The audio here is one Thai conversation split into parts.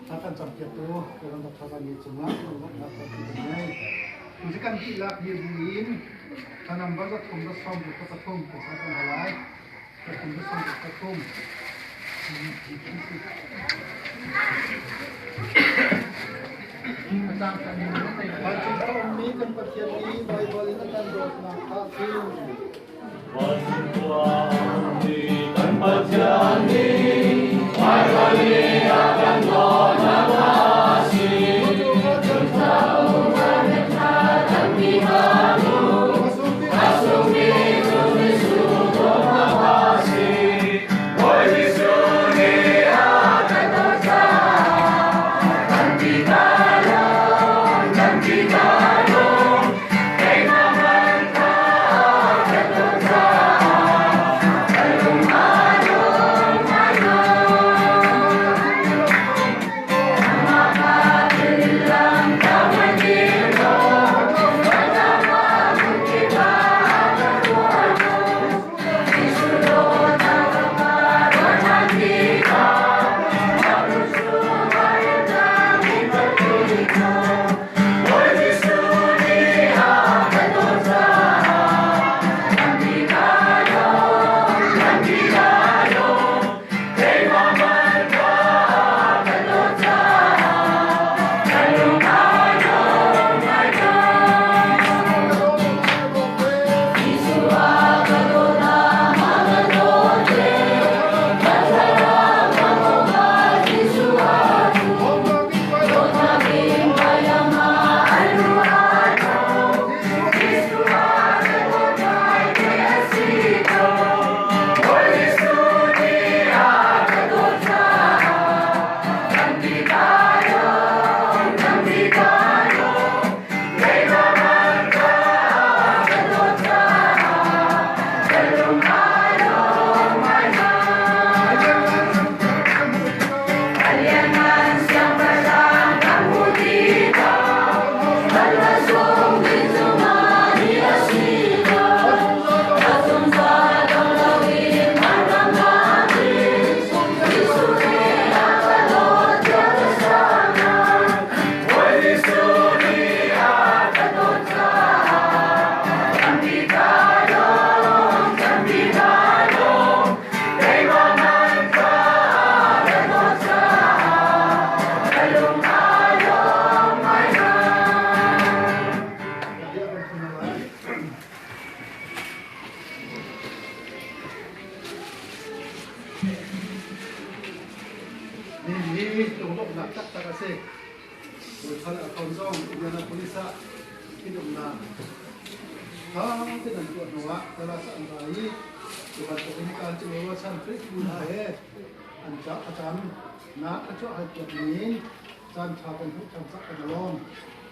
akan sampai tu dalam perkara ini semua nak ini jika kita hibuin tanam bazat kumdas som kita kum kesatan halai kumdas som kita kum macam tahun ini kan persiapan ini Bible ini kan dot nak hasil kan persiapan ini Bible ini akan dot nak hasil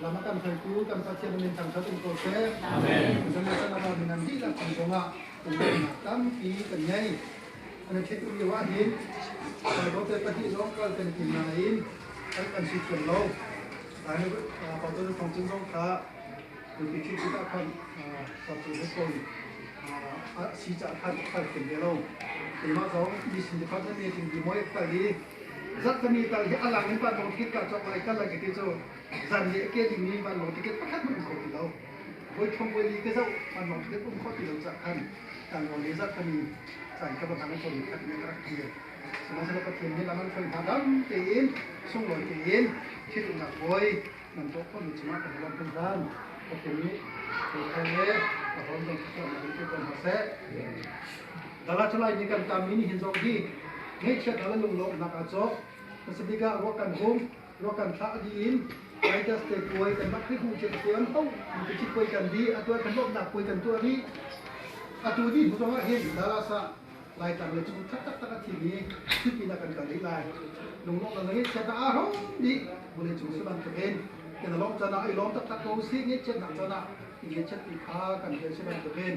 Lamakan saya kan pasien minta satu proses. Amin. Misalnya saya nak menanti dan konsolak untuk tampi kenyai. Anda cek dulu wajib. Kalau kita pergi lokal dan kinain, akan sistem law. Karena apa tu fungsi lokal, jadi kita akan satu hukum sejak akan kerja law. Terima kasih di sini pada ni tinggi moy kali. Zat kami kali alang ni pada mungkin kalau mereka lagi tu. Zan ye ke di ni ban lo tiket pakat mun ko ti lo boy thong boy li ke sau ban lo tiket pun ko ti lo cha kan tang lo le zat kami san ka ba thang ko ni ka ni ka ki sama sama ka thim ni laman phoi thadam tin sung lo tin thit na boy man to ko ni chma ka lo kan dan ko ti ni ko thang ye ka hom dong ka ma ni ko ma se dala chalai ni kan tam ni hin jong hi ngai chat dala lung lo na ka cho sebiga ro kan hom ro kan tha di in I just take away kan makri hu che kuan tau ni chi koi kan di atwa kan lok nak koi kan tu ni atu di bu song he dala sa lai tang le chu tak tak tak ti ni ti pi na kan ka li lai lung lok la ngi che ta a ro di bu le chu se ban ke ben kan lok cha na ai lom tak tak ko si ngi che na cha na ni che ti kha kan ke se ban ke ben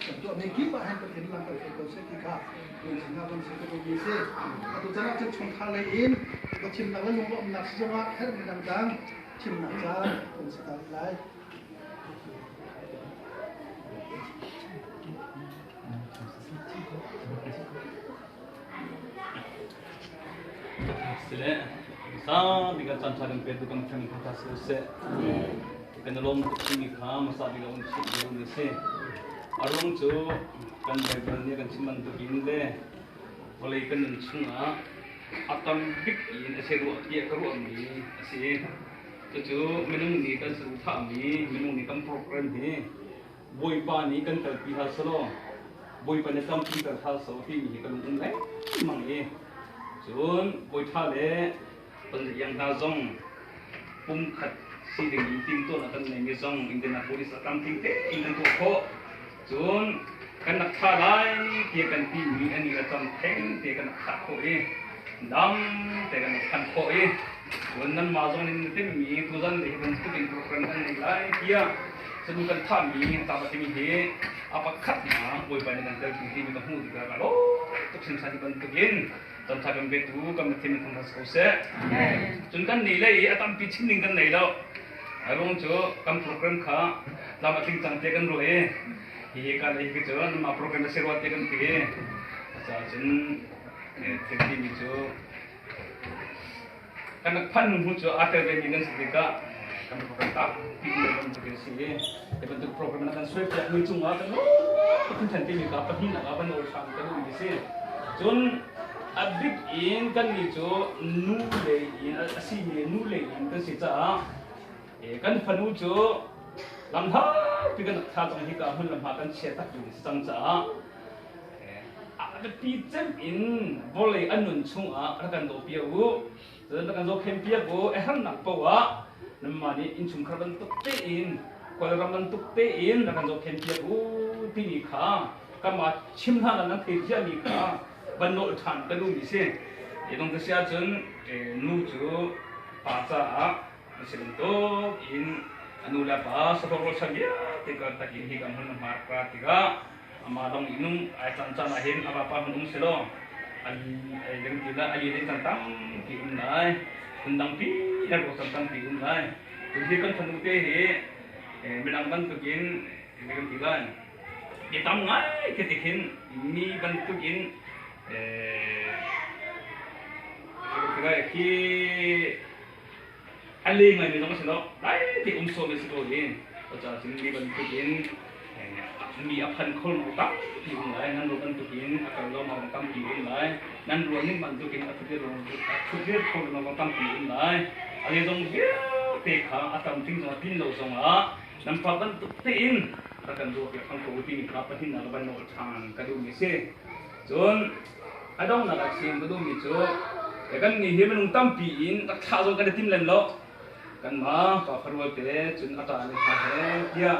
kan tu me ki ba han ka tin lang ka ko se ti kha ni na ban se ko ni se atu cha na che chung kha le in ko chim na lung lok na se ma her ni dang dang chim na cha kon se ta lai sile sa biga chan cha pe tu kam thang ta se kan lom tu ni kha ma sa biga un chi ni se arong chu kan bai ni kan chiman tu in le olei kan chunga atam big in ase ro ye ka ro mi ase chu minung ni kan su tha mi minung ni kan program ni boi pa ni kan tar pi ha solo boi pa ne tam pi tar ha so ti ni kan un lai mang ye chun boi tha le pan yang na zong pum khat si ding tim to na kan nei zong Indian police atam ting te in to kho chun kan nak tha lai ti kan ti mi ani atam theng ti kan kha kho e dam te kan khan kho e chun nan ma zong ni te mi tu zan le ban tu ding program kan nei lai kia senu kan tha mi ta ba ti mi he apa khat na boi pa ne kan tel ti mi ka hu ti ka lo tu sin sa ti kan tu gin tan tha kan be tu kam ti mi thang ko se chun kan nei lai atam pi chin ning kan nei lo arong cho kam program kha la ma ting chang te kan ro e hi ka lai ki cho ma program se ro te kan ti e cha chun te ti mi cho kan phan hu cho ate be ni kan se ka kan program ta ti ni kan tu ke si e te ban tu program na kan swep ya ni chung a kan lo kan than ti mi ka pa hin na ban ol sam kan ni se chun a big in kan ni cho nu le in asi ni nu le in kan si cha kan phanu cho lam tha pi kan tha chang hi ka hun lam ha kan che tak ni sang cha a pi chem in volei anun chung a kan do pi u dan kan zo khem pi go e han nak po wa nam ma ni in chung khaban tuk te in ko ram man tuk te in kan zo khem pi u pi ni kha ka ma chim ha nan the sia ni kha ban no than ka lu ni se e dong ka sia chun nu chu pa cha a sin to in anula pa sa ro sa dia te ka ta ki hi ka mun ma pra ti ga ama dong inung ai chan chan a hin apa pa mun se lo an ai deng ti la ai deng tan tam ki un nai undang pi ya ro tan tam pi un nai tu hi kan thanu te he milang ban tu kin deng ti gan ki tam ngai ke ti khin mi ban tu kin kira ki ali ngai mi nong se lo dai ti so me se lo yin cha sin mi ban tu kin mi aphan khol mo ta ti ngai nan ro ban tu kin akal lo ma tam ti ngai nan ro ning ban tu kin athu ro thu khol no tam ti ngai ali dong ge te kha atam ting so tin lo song a nam pa ban tu te in ta kan ro ke khang ko ti ni kha pa hin na ban no chan ka du mi se chun adong na ka sin du mi chu e kan ni he man tam pi in ta kha zo ka tim lem lo kan ma ka kharwa te chun ata ni kha he kia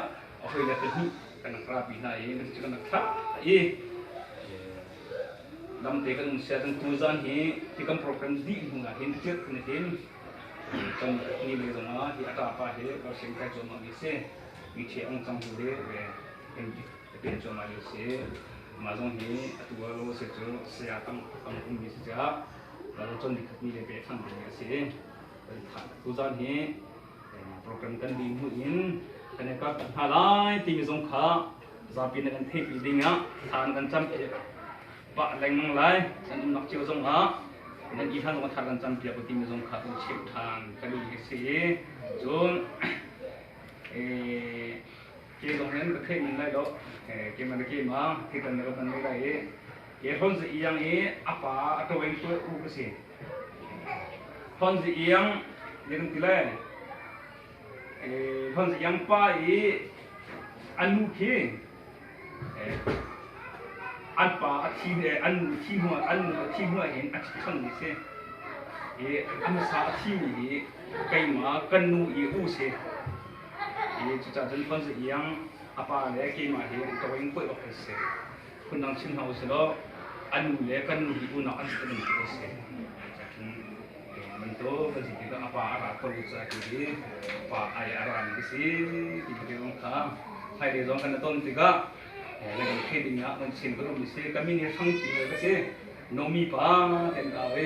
a hoi la te hi kan kra pi na e ni chu kan kha e dam te kan sia tan tu zan hi ti kan program di hunga hin tet ni hin chon ni le zong a hi ata pa he ka sin ka chon ma ni se mi che ong chang hu le ve en ji te chon ma ni se ma zong hi atu wa lo se chu se ya tam tam kum ni se ja la chon di khat ni le be thang ni se tu zan hi program kan di hu in kan ka ha lai ti mi zong kha za pi na kan the pi ding a than kan cham ba leng mang lai kan nak chiu zong ha nan i than ma than kan cham pi a ti mi zong kha kan chep than ka lu ki se chon ke dong ren ka the min lai do ke man ke ma ke kan na kan lai ke hon zi yang e apa atau weng tu u ka se hon zi yang yang tilai hon zi yang pa e anu ke an pa athi an thi hua hin a thang ni se an sa athi ni kai ma kan nu i u se chu cha chen hon zi yang apa le ke ma he to weng poi ok se kun dang chin hau se lo anu le kan nu i u na an se ni ko seมันโตเป็นสิ่งที่ก็อาภาอาคนรู้จักดีอาภาไออารามิสิที่เป็นองค์ข้าไทยเรื่องกันต้นที่ก็เรื่องเคดิงะมันสิ่งก็รู้มิสิก็มีเนี่ยทั้งที่เลยก็สิโนมีป้าเต็มเอาไว้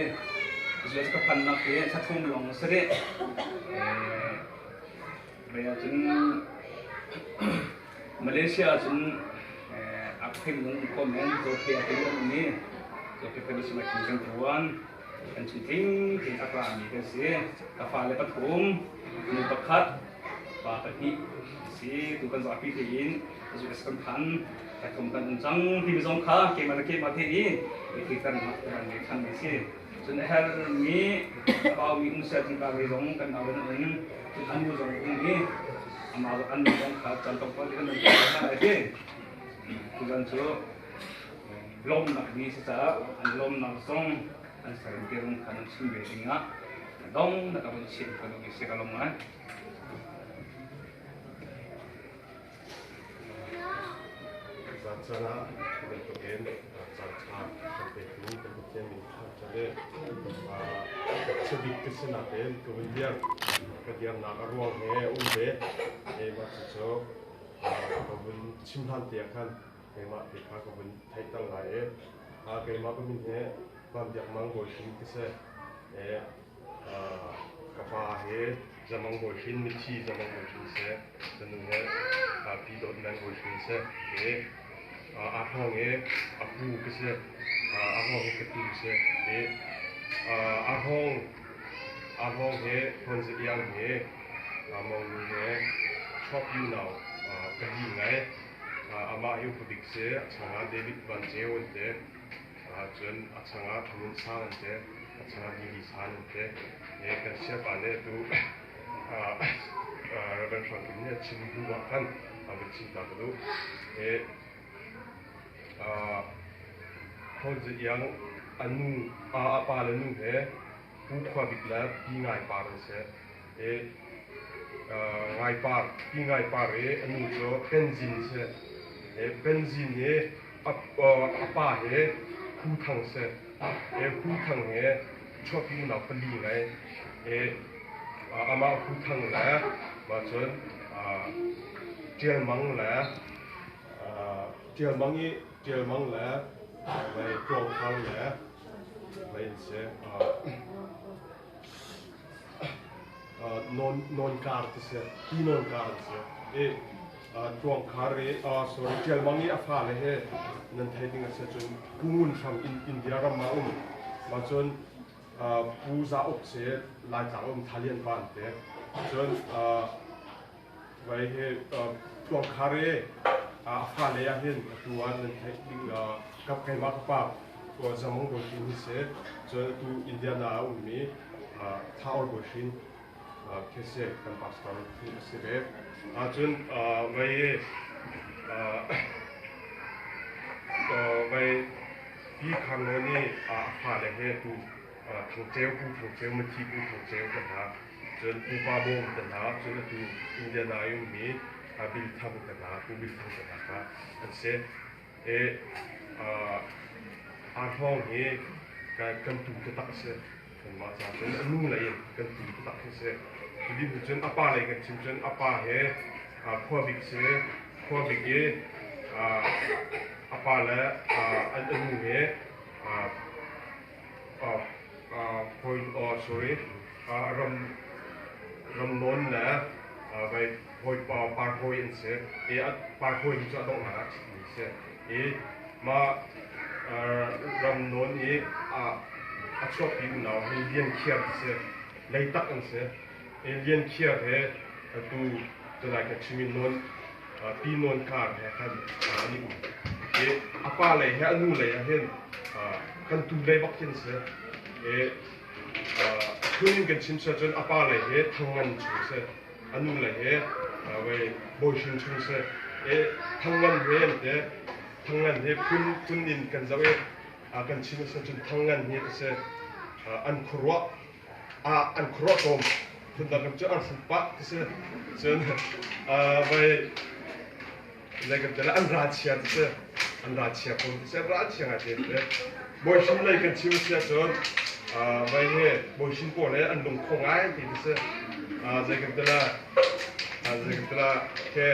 ส่วนก็พันนักเรียนชักทุ่มลงเสด็จเรียนจนมาเลเซียจนอักขระลงคอมเมนต์โจเพียเป็นเรื่องนี้โจเพียเป็นสมัยกินกันทุกวัน กันชุดทิ้งถึงอากาศมีกันเสียกาแฟเลยปฐมมือประคัดปาตะกี้สีตุกันสอบพิธีนสุดสำคัญแต่ทำกันจังที่มีสองขาเกี่ยมาเกี่ยมาที่นี่วิธีการมาการในขั้นนี้สิส่วนไอ้ฮาร์มีเอามีอุตสาหกรรมในสองกันเอาเป็นอันอันอยู่สองนี้อามาอันสองขาจันทร์ต้องกันหนึ่งขาอะไรที่ตุกันสู้ลมหนักนี้สิจ้าอันลมหนักส่งอันใส่เกี่ยวกับการชิมเบสิงะดองนะครับมันชิมกันดูสิกันลงมาsana bentuknya sangat seperti ini bentuknya misalnya sedikit kesenatan kemudian nak ruangnya umbe maksudnya kebun simpan tiakan memang kita kebun taitan lain memang kebunnya banyak manggosin kese kapah zaman gosin miti zaman gosin se tentunya pidot manggosin se ahongnya aku kese ahongnya ketuse ahongnya konsepiangnya amongnya chop you now kadingai ama ayu pudikse changa David Van Jeonte 전 changa thamun sanante changa dili sanante kasi bane tu Reverend Franklin chimbu wakan abichin taglu Hose yang anu apa lenu he buka bikla pingai parse ngai par pingai pare anu jo benzin se benzin he apa he hutang se hutang he chopi na pali ngai ama hutang la ma chon tiel mang la tiel mang la về trồng thang lẽ mình sẽ non car thì sẽ đi non car sẽ trồng car ấy sorry chơi mang đi áp phá này nên thấy tiếng sẽ chun cuốn from India ra mà chun phù sa ốc sẽ lại chẳng Thái Lan bản thế chun về trồng car ấy áp phá này hiện tuan nên thấy tiếngกับใครมากับตัวสมองบุชินเสร็จจนตัวอินเดียนาอุมีท้าวบุชินเคสกันปัสตอนที่เสร็จจนไปพี่ครั้งนี้พาเลยให้ตัวทางเจ้าผู้ทางเจ้ามันที่ผู้ทางเจ้ากันนะจนตัวป้าบงกันนะจนตัวอินเดียนาอุมีบิลทำกันนะตัวบิลทำกันนะอันเสร็จahong he kan tu ke tak se kan ma cha chen anu lai kan tu ke tak se jadi hujan apa lai kan chimchen apa he khwa bik se khwa bik ye apa la anu he point sorry ram non la vai hoi par hoi se par hoi cha dong ha seมารำนวนนี้ชอบอยู่หนาวเลี้ยงเขียดเสียเลยตักอันเสียเลี้ยงเขียดเหรตูจะได้กับชิมินนวลตีนวลขาดเหรท่านนี่อาป้าเลยเหรอนู่นเลยเห็นกันตูเลยบักเชนเสียคืนกันชิมเสียจนอาป้าเลยเหรอทั้งวันชูเสียนู่นเลยเหรอไว้โบยชินชูเสียทั้งวันเหรอเด้ทั้งนั้นเฮคุณอินกันจะเวกันชิมสันจนทั้งนั้นเฮก็เสอันครัวตมคุณตากับเจ้าอันสุปะก็เสจนไปอะไรกันจะละอันราชยาก็เสอันราชยาคนก็เสราชยาเด็ดเลยบอยชิมเลยกันชิมเสียจนไปเฮบอยชิมก่อนเลยอันลงคงง่ายที่ก็เสอะไรกันจะละแค่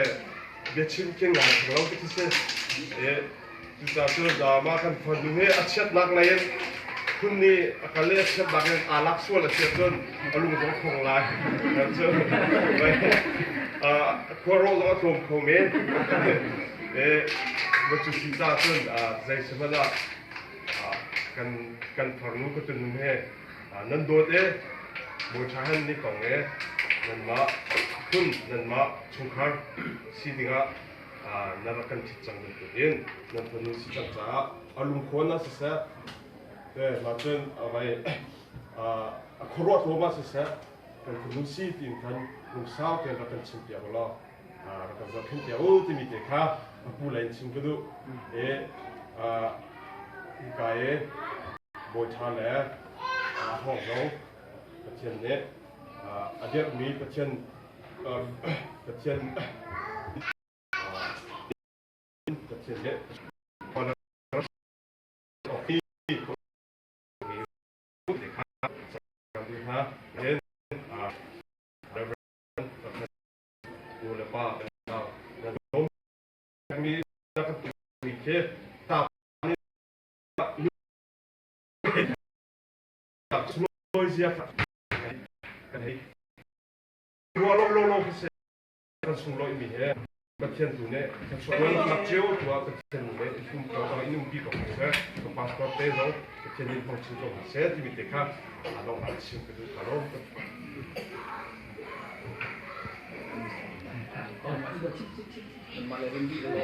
เดี๋ยวชิมเก่งงานของเราก็เสจุดที่เรามากันพอดูให้อาชีพนักเรียนคุณนี่การเรียนอาชีพนักเรียนอาลักส่วนอาชีพจนอารมณ์ต้องคงลายจนไปครัวโรต้องทำคอมเมนต์มาจุดที่เราจนใจสมรรถกันฝังนู้นก็จนให้ นั่นโดดบูชาหันนี่กองนั่นมาคุณนั่นมาชงคาร์สีดิ่งนารักันทิศจังตัวเองนั่นเป็นสิ่งที่จะอารมณ์คนน่ะสิเสียมาจนอะไรครัวตัวมาสิเสียเป็นคนนุ่งสีดิ่งกันนุ่งสาวเป็นรักันชิมเปียกละรักันจะขึ้นเปียกที่มีเด็กค่ะผู้เล่นชิมก็ดูกายบูชาแล้วห้องเราประเทศนี้อาจจะมีประเทศนี้พอเราออกที่มีเด็กครับสังเกตนะเห็นเรื่องดูแลป้าเราแต่น้องมีนักการมีเคสตานี่ตัดสโลว์เสียกันให้รัวโลเสียกันสโลว์มีเนี่ยประเทศตัวนี้ส่วนนักเจ้าตัวประเทศนี้คุณตัวอินุ่มปีกของเธอตัวพาสปอร์ตเตอร์เราประเทศนี้ฟังชื่อตัวเสียที่มีเด็กครับเราอาจจะชิมกันดูกันแล้วมาเลยเป็นดีเลย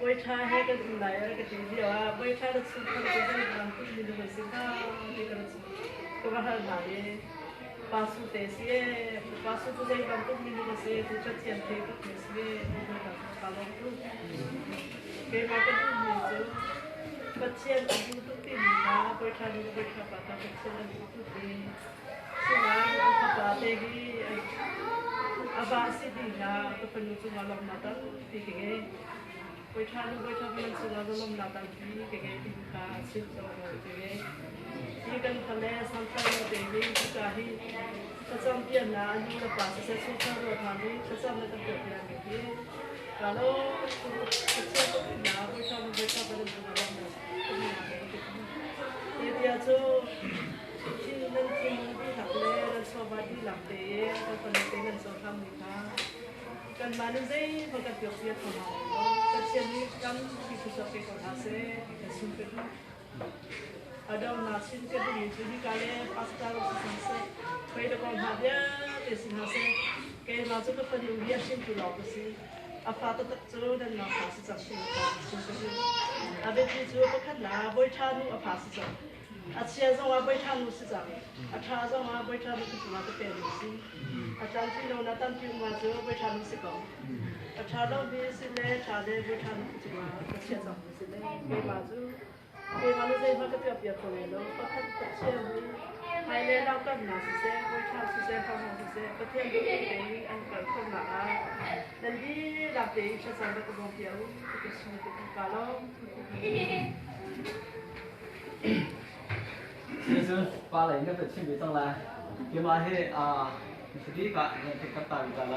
Boy cha hai cái này cái gì đi à boy cha được sự không có gì làm cũng như được sự ta đi cái sự có hai này pasu te sie pasu tu dei làm cũng như được sự tu chắc tiền thế cũng như sie như là kalau tu cái mà cái tu như thế bất chiến tu tu tin là boy cha bata bất chiến tu tin xin anh anh ta thế cái abasi đi là tu phân tu malam mata thì cái bôi cha mình sẽ làm lông đào tạo gì cái tình cảm sinh cho rồi cái chỉ cần phải là sản phẩm để đi cái gì cái sản phẩm là như là bảo sẽ xuất ra rồi thằng đi cái sản phẩm là được làm cái gì kalau cái sản phẩm là bôi cha mình làm thì dia cho chỉ nên chỉ muốn đi học lên sau đó đi làm để có phần tiền nên sau tham đi cả kan manu zai bagat biok thama kasi ni kan kisu ke ko ase kasun ke adam na sin ke ni judi kale pasta ro sanse pai da kon habya te sin ase ke ma chu ka pan lu ya sin tu lo ko si afa ta chu dan na pa si cha sin ka sun ke abe ti chu ko khan la boi cha nu afa si cha a chia zo wa boi cha nu si cha a tha zo wa boi cha nu ki ma ta pe ni si a chan ti lo na tan ti ma chu boi cha nu si ko a cha lo bi si le cha le boi cha nu ki ma a chia zo si le ke ma chu ke ma lu zai ma ka pya pya ko le lo pa khan ta chia ni hai le lao kan na si se boi cha si se ka ma si se pa thien du ke ni an ka khom na a nan di la te cha sa da ko bon pya u ke su ke ka lo其实把来那个清理上来，因为嘿实际个那这个大鱼个来，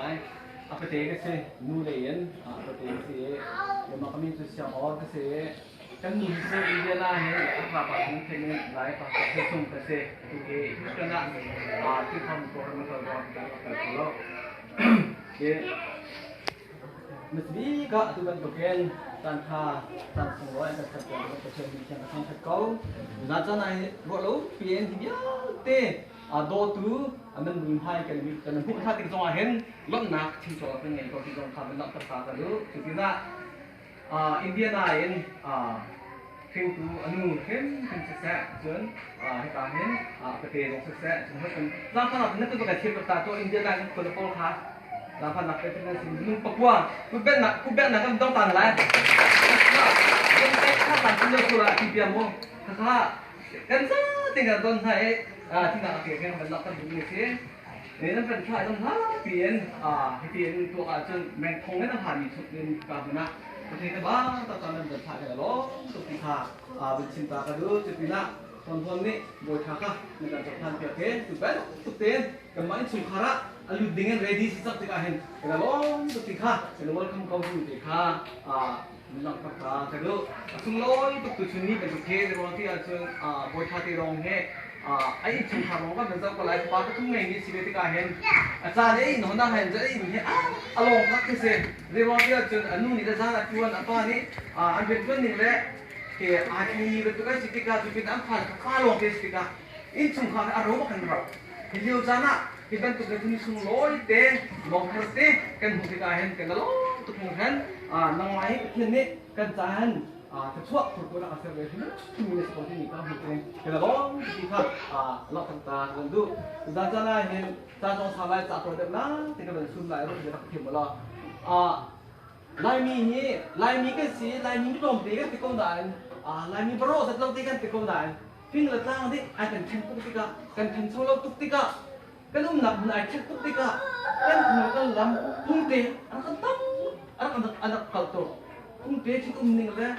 个这个是努力人个这个是，因为kami tu siapa orang kasi, kan nusa dia lah he, apa pun kini lai apa sesung kasi, tu ke itu kena tu kamu korang mesti buat kalau, ke mesti ka tu kan token tanpa semua yang terjadi pada macam macam kau, nanti nanti kalau pien dia te do tu aman belum hai kan ni kan bukan hati kita hen lom nak cinta dengan kau kita kami nak terkata dulu, kita India lain film tu anu hen sukses jen kita hen ketika sukses cuma kan lama nak tu bukan cerita tu India lain kalau khas lama nak kita nak sini Papua kubek nak kan dong tan lah kan tak punya pula tiada mo kan tinggal don saya tinggal akhirnya kan kan begini sihนี่นั่นเป็นชายต้องหาเปลี่ยนตัวอาจจะแมงคงไม่ต้องผ่านมีชุดเงินกาบนะประเทศบ้าตอนนั้นเป็นชายกันแล้วสุดที่ขาเป็นชินตากันดูจุดนี้นะ ตอนนี้บอยทักในการจับทันเพียงแค่ตุกเป็นตุกเต้นกันมาสุขาระอายุดิ่งเรดี้สิสักติกาเห็นกันล้อตุกติค่ะกันวันคำเขาตุกติค่ะนักพัฒนาแต่ก็สุดล้อยตุกตุกชุนี้เป็นตุกเทในวันที่อาจจะบอยทักที่รองเฮไอ้ชุมพรองก็เป็นเจ้าก็ไล่ปาก็ทุ่งเงินมีสิบติกาเห็นอาจารย์ไอ้หนูน่าเห็นจะไอ้หนูเนี่ยอารมณ์พักที่เสียในวันที่อาจจะอนุนิตาจารย์ชวนอะไรนี่อันเป็นเพื่อนนี่แหละที่อาจจะมีเป็นตัวสิติกาตัวเป็นอันผ่านข้าลงที่สิติกาอินชุมพรอารมณ์กันเราที่เดียวจานะที่เป็นตัวที่สุดล้อยเต้มองหัวเต้กันหุ่นติกาเห็นกันล้อตุกเห็นน้องไม้ที่นี่กันจานถ้าชั่วคนก็รักเสียเลยที่มีสปอร์ตนี่ก็หุ่นเต้กันล้อที่ค่ะล็อกต่างๆกันดูจานจานะเห็นจานจงสบายจากตัวเดิมนะที่ก็เป็นสุดหลายรุ่นที่รักเทียมมาแล้วลายมีนี่ลายมีก็สีลายมีก็ตีกันติดกันได้ลายมีบรอสเราตีกันติดกันได้ฟิ้งละตั้งที่ไอ้กันเช่นตุกติกากันเช่นโซโล่ตุกติกากันลุ่มหนักไอ้เช่นตุกติกากันหัวกันลำพุ่งเตะอันกันตั้งอันกันขัดตัวพุ่งเตะที่อุ้มหนึ่งเลย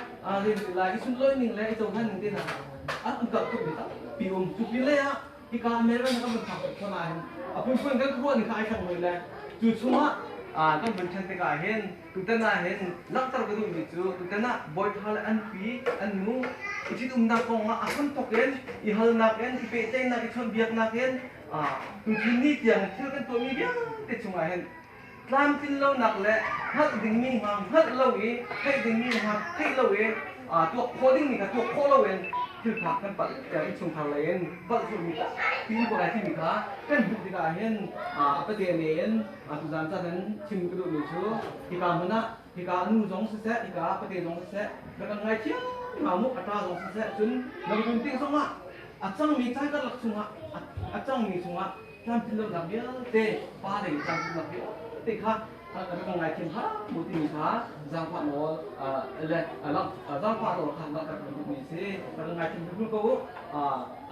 เรียนลายสุดเลยหนึ่งเลยไอ้เจ้าท่านหนึ่งที่น่ะอันกันขัดตัวเด็กปีอุ้มจุดนี้เลยอ่ะที่การเมรันก็มันขัดตัวเท่าไหร่เพื่อนๆกันครัวหนึ่งใครช่างเลยเลยจุดชั่วต้องเป็นชั้นที่กาเห็นตุกน่าเห็นลักษณะก็ดูมิจูตุกน่าบอยทาลอันปีอันนู้อิจิตุมนักกงอาคันตกเห็นอิฮัลนักเห็นอิเปเจนักอิชนเบียกนักเห็นตุกนี่เตียงเชื่อกันตัวมีเดียวติดช่วยเห็นตามที่เราหนักแหละฮัดดิ่งมีหางฮัดเราเองให้ดิ่งมีหางให้เราเองตัวโคดิ้งนี่กับตัวโคเราเองคือขากันปัดจากอิชงทางเลนปัดสุดมีที่คนไหนที่มีขาเป็นบุตรที่กาเห็นประเดี๋ยวนี้ตุจานจันนั้นชิมกระดูกมีชูที่กามันนะที่กาหนูจงเสะที่กาประเดี๋ยวจงเสะแล้วก็ไงเชี่ยมามุกอัตราจงเสะจนเราเป็นที่สงะอาจังมีใจก็หลักสงะอาจังมีสงะทำที่เราดับเบี้ยเตะป้าเลยทำที่เราเบี้ยเตะค่ะถ้าเราเป็นไงเชี่ยค่ะบุตรมีขาจางผ่านโน่เลยเราจางผ่านโน่ขันเราแต่บุตรมีสิเราเป็นไงเชี่ยคุณก็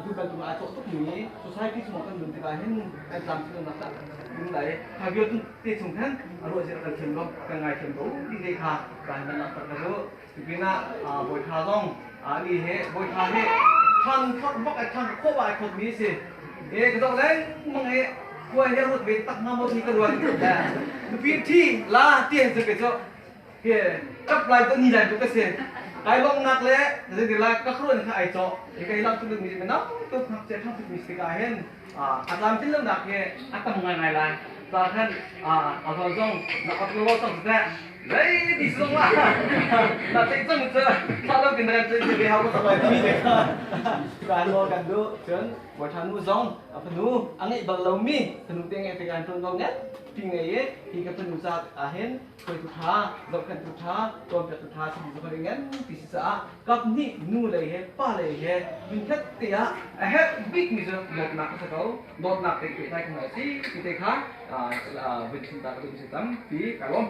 ทุกการตัวอาจจะทุกนี้สุดท้ายที่สมองกันดุนที่กาเห็นการจำที่เราหนักดึงไหลถ้าเกิดที่สมแทนอารมณ์จะเชื่อมกับการไงเชื่อมรู้ที่เด็กค่ะการนั้นนักแต่ก็ที่น่าบอยท่าต้องนี่เหบอยท่าเหทางทอดบอกไอ้ทางโคบายคนนี้สิก็ต้องเล่นมึงกล้วยเนี่ยรถเวทตักน้ำมันที่กระวนพิธีลาเตียนจะเกิดจะกับลายตัวนี้ลายตัวก็เสียไอ้ลงนักเลยแต่ที่ลายก็ครุ่นไอ้เจาะไอ้ไอ้ลำตัวนี้เป็นน้ำตัวทักเจ้าทักมีสติกาเห็นอาจารย์ที่เรื่องนักเนี่ยอาจารย์ไงลายตอนนั้นอาจารย์ส่งนักอัพโหลดต้องแท้เลยดิส่งว่าแต่ที่ส่งเจอถ้าเรากินอะไรจะไปหาคนสบายดีเลยการรอกันดูเชิญบททานนู้ส่งพนูอันนี้บังเรามีพนูเตียงไอ้เป็นการตรงนั้นพิงไอ้ที่กับพนูจากเห็นเคยทุท้าเรากันทุท้าตัวเป็นทุท้าที่อยู่บริเวณที่ศีรษะกับนี่นู่เลยป้าเลยมันแค่เตี้ยบิ๊กมิจะหมดหนักสักเขาหมดหนักแต่ได้ขนาดที่ที่เด็กค่ะเป็นสิ่งต่างๆที่สิ่งต่างๆที่การล้ม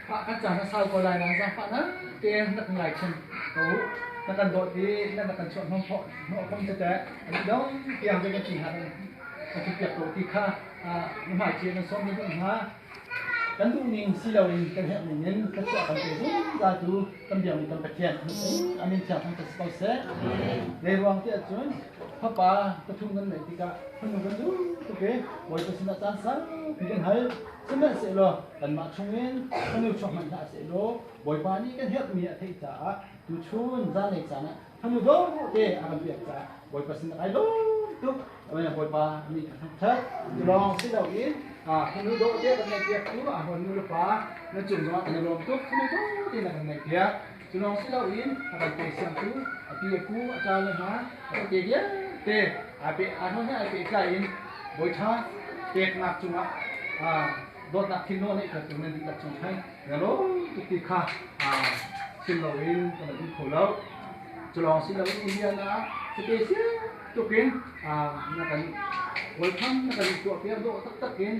พระอาจารย์สาวก็ได้นะจ๊ะพระนั้นเตียงนักไหลเช่นเขานักการโดดดีนักการชวนห้องเพาะน้องคงจะแต่อันนี้น้องเตียงจะกี่หาเลยเขาจะเก็บตัวที่ค่าหมายเชียร์มันซ้อมนี่ต้องหากันดูนิ่งสิเราเองกันเห็นอย่างนี้ก็จะกันเป็นการดูกันเดียวมีกันประเทศอันนี้จะทำกับสปอร์ตเซ่ในระหว่างที่อาจารย์พระป่าประชุมกันในที่ก็พนุกันดูโอเคไว้ประสิทธิ์อาจารย์สั่งพิจารณาสมัยเสร็จแล้วกันมาชงเงินพนุชงมันได้เสร็จแล้วไว้ป่านี้กันเห็นมีอะไรจ้าดูชุนจานเล็กจานะพนุดูเอ๊ะอาการเปียกจ้าไว้ประสิทธิ์ไอ้ดูตุ๊กเอาไว้ไว้ป่ามีทั้งทัดลองสิเราเองพนุดูเอ๊ะกันในเปียกดูพนุดูป่านั่นจุ่มว่ากันลองตุ๊กพนุดูที่นั่นในเปียกจุ่มสิเราเองอาการเปียกเสียงตู้เปียกกูอาจารย์เลยฮะเปียกเยอะเต้อาเปียอันนั้นอาเปียกใจอินบอยท่าเปียกหนักจุ่มโดนนักที่โน่นนี่ก็จุ่มในดิบจุ่มให้แล้วตุกติค่ะสิเราเองก็เลยขอแล้วจะลองสิเราเองอินเดียนะสเปเชียลตุกกินนักการบอยท่านักการตัวเปียกโดตักกิน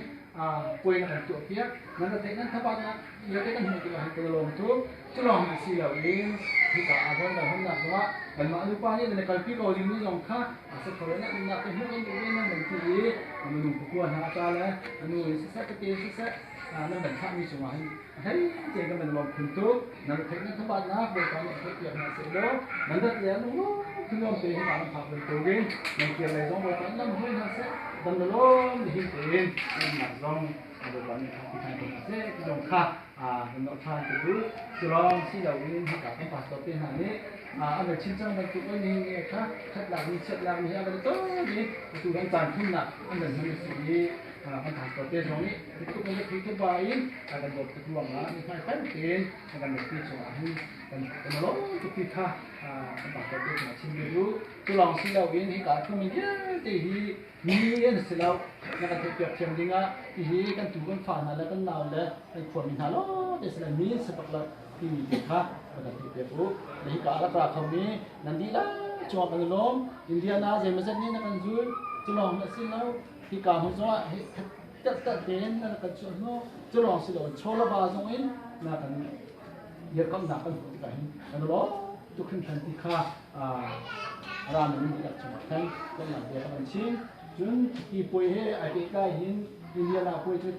ป่วยนักการตัวเปียกนั่นแต่นั้นถ้าบ้านนั้นเยอะกันหัวตัวให้ตัวลงทุกจะลองสิเราเองที่กับอาจารย์เราทำหนักว่ามันมาลูกป้านี่ในการพิโรลิงนี่ลงค่าสักคนนั้นมันนับเป็นหุ้นกันอยู่นี่นั่นเหมือนที่มันหนุ่มผู้กวนหาอาจารย์แล้วมันหนุ่มสักเกย์สัก นั่นเป็นข้ามีสมัยให้เจกันเป็นลมคุณตุ๊กนั่นเป็นทั้งบ้านนะเบอร์ตอนนี้เกี่ยวกับเสร็จแล้วนั่นก็เรียนรู้ที่น้องเตะให้มาผ่านเป็นตัวเองนั่นเกี่ยวกับสองวันนั้นมันไม่น่าเสียดันล้มที่เองนั่นหนักลงเดี๋ยววันนี้ทำที่ทางตรงนั้นเสียที่ตรงข้าเป็นนกทานตัวดูจะลองที่เราเรียนที่กับต้องผ่านตัวเป็นหานี้อันนี้ชิ้นจังมันตัวนี้ค่ะชัดหลังนี้ชัดหลังนี้อะไรตัวนี้ตัวนั้นจานขึ้นหนักอันนั้นมันสีมันผ่านตัวเป็นตรงนี้ทุกคนจะทุกใบอาการบดทุกวันนะมีใครเป็นอาการบดที่สว่างกันล้มทุกทีค่ะผ่านตัวเป็นมาชิ้นเดียวตัวลองที่เราเรียนที่กับที่มีเยอะที่มีเรียนเสร็จแล้วนักการเก็บเชียงจริงอ่ะที่กันถูกกันผ่านแล้วกันเราเลยไอ้คนมีหาล้อแต่สมัยนี้สปักละที่มีค่ะนักการเก็บปุ๊บที่กับรักราคำนี้นั่นดีละจังหวะกันล้มอินเดียนาเจมส์นี่นักการจูจะลองสิ่งแล้วที่การหัวใจตัดเด่นนักการจูโน่จะลองสิ่งแล้วโชว์ละบาทตรงนี้นักการเยอะก็หนักกันที่กันกันล้มทุกคนทันทีค่ะร้านนี้อยากจะมาแข่งก็หนักเดียวกันชิมจนที่ป่วยให้ไอ้ใกล้หินอินเดียนาป่วยจน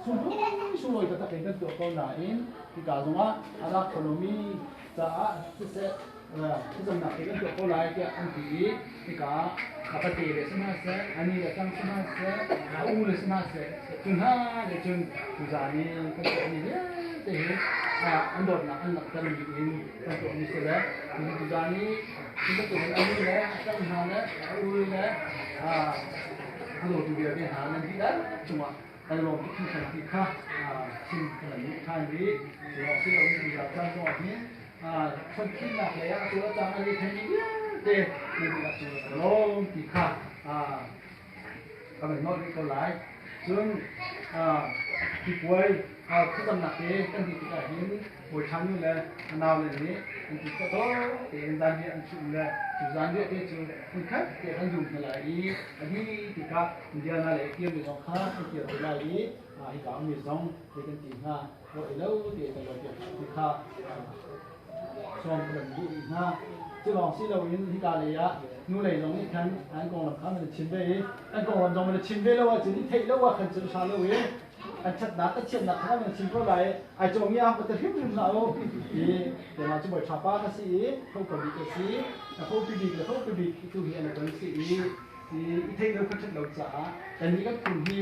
สุ่มเลยก็ตัดเป็นตัวคนหนาอินที่กาลว่าอาราโคโนมีจะที่เสที่สำนักเป็นตัวคนหลายที่อันที่กาขับไปเลยสมาเสอันนี้ก็ตั้งสมาเสอูเลยสมาเสจนเดี๋ยวจนผู้ชายนี่ก็ตัวนี้เนี่ยแต่เห็นอันโดดนะอันหนักจะมีอินตัวนี้เสร็จแล้วผู้ชายนี่ที่ก็ตัวอันนี้แล้วตั้งหาแล้วอูเลยอันโดดตัวเดียวเนี่ยหานั่นที่ได้จังหวะแต่ลงที่สันติค่ะชิมขนาดนี้ทานนี้เราที่เราที่เราจ้างจังหวะนี้คนที่หนักเลยตัวจ้างอะไรแค่นี้เด็กนี่เราตัวลงที่ค่ะก็เป็นนอตที่เขาหลายซึ่งที่ป่วยที่ตำหนักเองตั้งที่ที่เห็นป่วยชั้นอยู่เลยนาวเลยนี้อันที่ก็ต้องเต็มด้านนี้อันชุดเลยจุดด้านนี้ที่จุดคุณครับเกี่ยวกับยุ่งอะไรอันนี้ที่กับเดียนาเลยเกี่ยวกับสองข้างเกี่ยวกับอะไรที่กับมีสองที่กันที่ห้าก็เอแล้วที่ตลอดที่ข้าช่วงเป็นที่ห้าที่ลองที่เราเห็นที่กาเลยอะนู่นเลยตรงนี้คันอันกองลำข้ามมันชิมไปอันกองลำจงมันชิมไปแล้วว่าจะที่เทแล้วว่าคันจะชาเลย อันชัดนักก็เชื่อนักถ้ามันชิมก็ไรไอ้จงยามก็จะพิมพ์เราเดี๋ยวเราจะบอกชาวบ้านก็สิเขาก็ดีก็สิเขาไปดีก็เขาไปดีตัวเฮียนะก็สิที่เทเราก็จะเราจ๋าแต่นี้ก็คุณที่